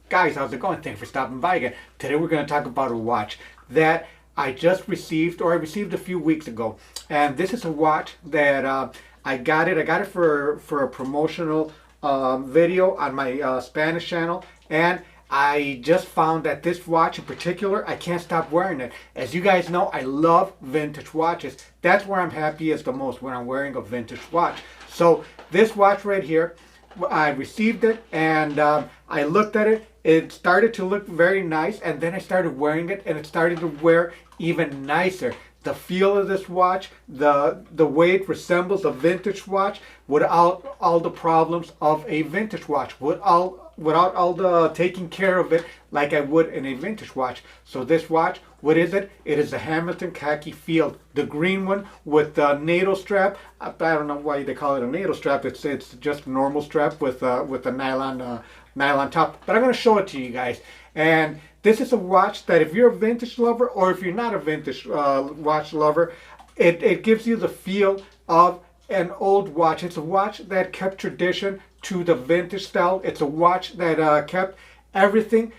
Guys, how's it going? Thanks for stopping by again. Today we're going to talk about a watch that I just received, or I received a few weeks ago. And this is a watch that I got it for a promotional video on my Spanish channel. And I just found that this watch in particular, I can't stop wearing it. As you guys know, I love vintage watches. That's where I'm happiest the most, when I'm wearing a vintage watch. So this watch right here, I received it and I looked at it. It started to look very nice, and then I started wearing it and it started to wear even nicer. The feel of this watch, the way it resembles a vintage watch without all the problems of a vintage watch, without all the taking care of it like I would in a vintage watch. So this watch, what is it? It is a Hamilton Khaki Field, the green one with the NATO strap. I don't know why they call it a NATO strap. It's just a normal strap with a nylon top. But I'm going to show it to you guys. And this is a watch that if you're a vintage lover, or if you're not a vintage watch lover, it gives you the feel of an old watch. It's a watch that kept tradition to the vintage style. It's a watch that kept everything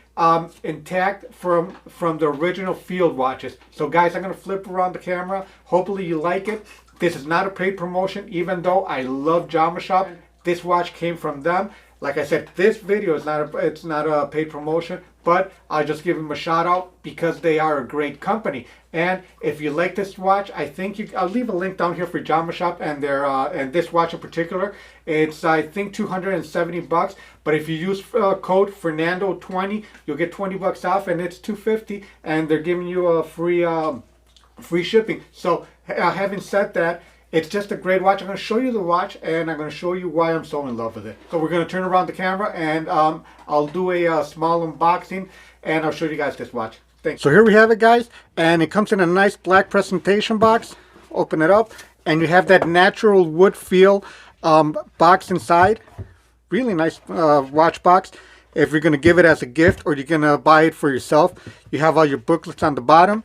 intact from the original field watches. So guys, I'm going to flip around the camera. Hopefully you like it. This is not a paid promotion, even though I love Jama Shop. This watch came from them. Like I said, this video is not a paid promotion, but I'll just give them a shout out because they are a great company. And if you like this watch, I think I'll leave a link down here for Jama Shop and their and this watch in particular. It's I think $270, but if you use code Fernando20, you'll get $20 off, and it's $250, and they're giving you a free shipping. So having said that, it's just a great watch. I'm going to show you the watch, and I'm going to show you why I'm so in love with it. So we're going to turn around the camera, and I'll do a small unboxing, and I'll show you guys this watch. Thanks. So here we have it, guys, and it comes in a nice black presentation box. Open it up, and you have that natural wood feel box inside. Really nice watch box. If you're going to give it as a gift, or you're going to buy it for yourself, you have all your booklets on the bottom.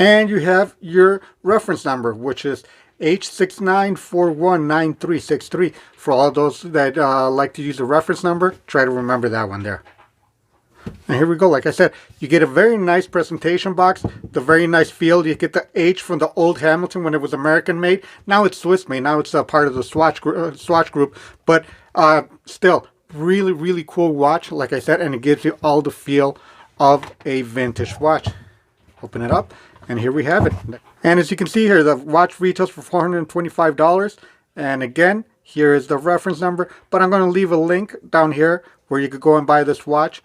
And you have your reference number, which is H69419363. For all those that like to use a reference number, try to remember that one there. And here we go. Like I said, you get a very nice presentation box, the very nice feel. You get the H from the old Hamilton when it was American made. Now it's Swiss made. Now it's a part of the Swatch group. But still, really, really cool watch, like I said, and it gives you all the feel of a vintage watch. Open it up. And here we have it. And as you can see here, the watch retails for $425. And again, here is the reference number. But I'm going to leave a link down here where you could go and buy this watch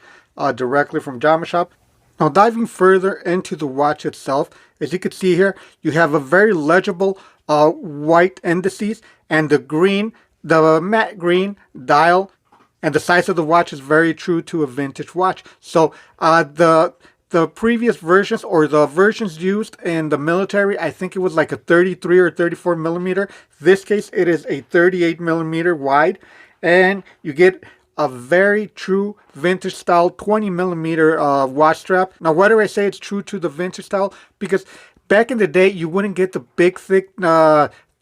directly from Jama Shop. Now, diving further into the watch itself, as you can see here, you have a very legible white indices, and the matte green dial, and the size of the watch is very true to a vintage watch. So the previous versions, or the versions used in the military, I think it was like a 33 or 34 millimeter. This case, it is a 38 millimeter wide, and you get a very true vintage style 20 millimeter watch strap. Now, why do I say it's true to the vintage style? Because back in the day, you wouldn't get the big, thick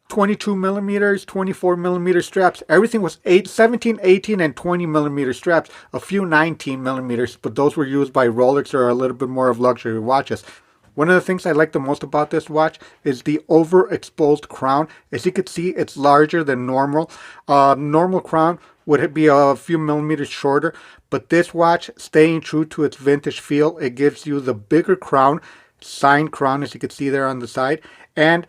22 millimeters, 24 millimeter straps. Everything was 17, 18, and 20 millimeter straps. A few 19 millimeters, but those were used by Rolex or a little bit more of luxury watches. One of the things I like the most about this watch is the overexposed crown. As you can see, it's larger than normal. Normal crown would be a few millimeters shorter, but this watch, staying true to its vintage feel, it gives you the bigger crown, signed crown, as you can see there on the side, and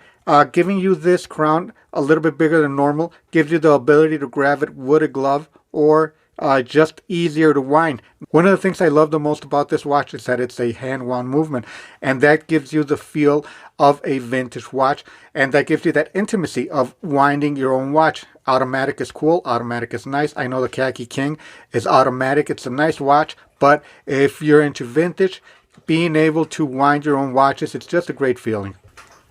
giving you this crown a little bit bigger than normal gives you the ability to grab it with a glove, or just easier to wind. One of the things I love the most about this watch is that it's a hand-wound movement, and that gives you the feel of a vintage watch, and that gives you that intimacy of winding your own watch. Automatic is cool, automatic is nice. I know the Khaki King is automatic. It's a nice watch, but if you're into vintage, being able to wind your own watches, it's just a great feeling.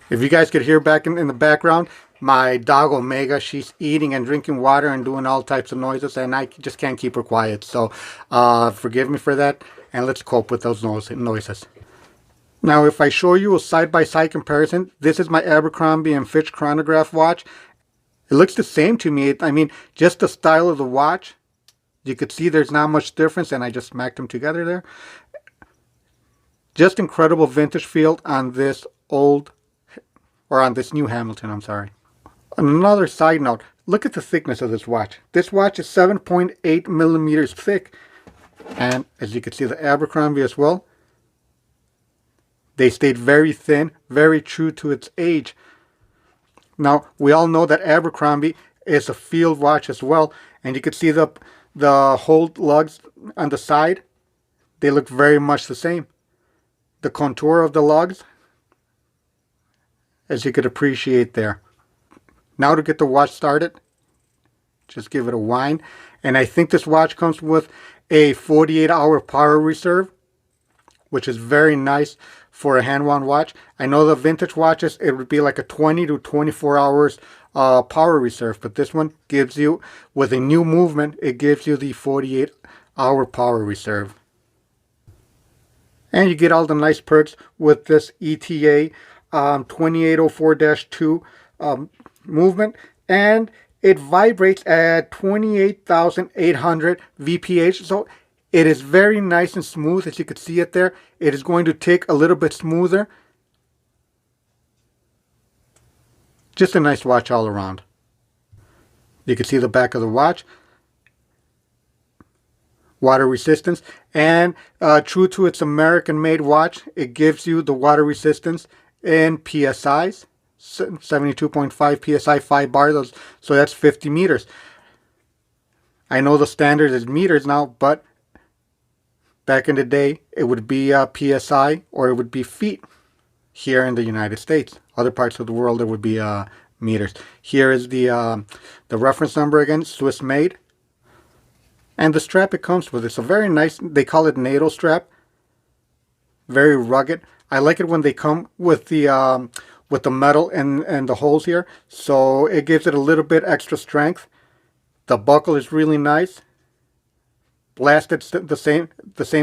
If you guys could hear back in the background, my dog Omega, she's eating and drinking water and doing all types of noises, and I just can't keep her quiet. So forgive me for that, and let's cope with those noises. Now, if I show you a side-by-side comparison, this is my Abercrombie and Fitch chronograph watch. It looks the same to me. I mean, just the style of the watch. You could see there's not much difference, and I just smacked them together there. Just incredible vintage feel on this on this new Hamilton, I'm sorry. Another side note, look at the thickness of this watch. This watch is 7.8 millimeters thick. And as you can see, the Abercrombie as well. They stayed very thin, very true to its age. Now, we all know that Abercrombie is a field watch as well. And you can see the hole lugs on the side. They look very much the same. The contour of the lugs, as you could appreciate there. Now to get the watch started, just give it a wind. And I think this watch comes with a 48-hour power reserve, which is very nice for a hand-wound watch. I know the vintage watches, it would be like a 20 to 24 hours power reserve, but this one gives you, with a new movement, it gives you the 48-hour power reserve. And you get all the nice perks with this ETA 2804-2 movement, and it vibrates at 28,800 VPH, so it is very nice and smooth. As you can see it there, it is going to tick a little bit smoother. Just a nice watch all around. You can see the back of the watch. Water resistance, and true to its American-made watch, it gives you the water resistance in PSIs, 72.5 PSI 5 bar, so that's 50 meters. I know the standard is meters now, but back in the day, it would be PSI or it would be feet here in the United States. Other parts of the world, it would be meters. Here is the reference number again, Swiss made. And the strap it comes with, it's a very nice, they call it NATO strap. Very rugged. I like it when they come with the metal and the holes here. So it gives it a little bit extra strength. The buckle is really nice. Blasted the same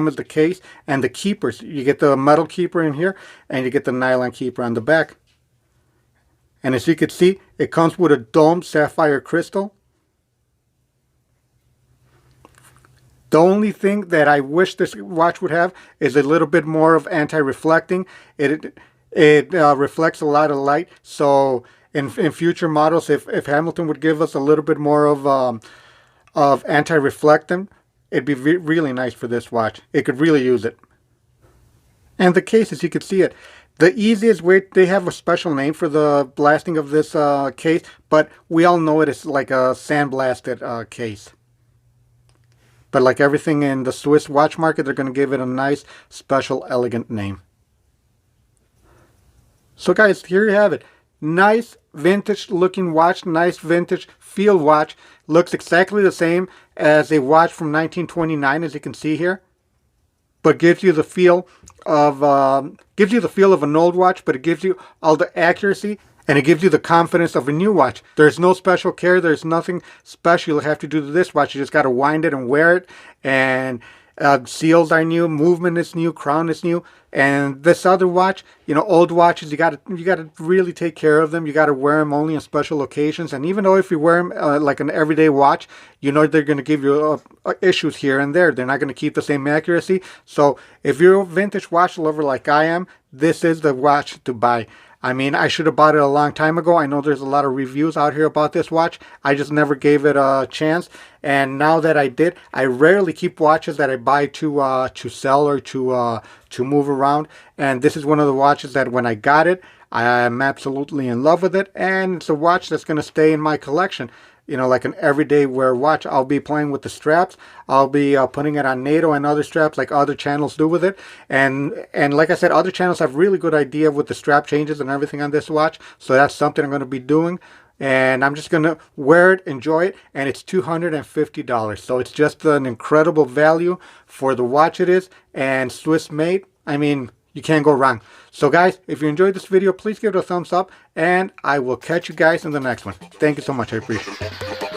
as the case. And the keepers, you get the metal keeper in here and you get the nylon keeper on the back. And as you can see, it comes with a domed sapphire crystal. The only thing that I wish this watch would have is a little bit more of anti-reflecting. It reflects a lot of light. So in future models, if Hamilton would give us a little bit more of anti-reflecting, it'd be really nice for this watch. It could really use it. And the case, as you can see it, the easiest way, they have a special name for the blasting of this case, but we all know it is like a sandblasted case. But like everything in the Swiss watch market, they're going to give it a nice, special, elegant name. So guys, here you have it. Nice, vintage looking watch. Nice, vintage field watch. Looks exactly the same as a watch from 1929, as you can see here. But gives you the feel of an old watch, but it gives you all the accuracy. And it gives you the confidence of a new watch. There's no special care. There's nothing special you have to do to this watch. You just got to wind it and wear it. And seals are new. Movement is new. Crown is new. And this other watch, you know, old watches, you got to really take care of them. You got to wear them only on special occasions. And even though if you wear them like an everyday watch, you know they're going to give you issues here and there. They're not going to keep the same accuracy. So if you're a vintage watch lover like I am, this is the watch to buy. I mean, I should have bought it a long time ago. I know there's a lot of reviews out here about this watch. I just never gave it a chance. And now that I did, I rarely keep watches that I buy to sell or to move around. And this is one of the watches that when I got it, I'm absolutely in love with it. And it's a watch that's going to stay in my collection. You know, like an everyday wear watch. I'll be playing with the straps. I'll be putting it on NATO and other straps like other channels do with it. And like I said, other channels have really good idea with the strap changes and everything on this watch. So that's something I'm going to be doing. And I'm just going to wear it, enjoy it. And it's $250. So it's just an incredible value for the watch it is. And Swiss made. I mean, you can't go wrong. So guys, if you enjoyed this video, please give it a thumbs up, and I will catch you guys in the next one. Thank you so much. I appreciate it.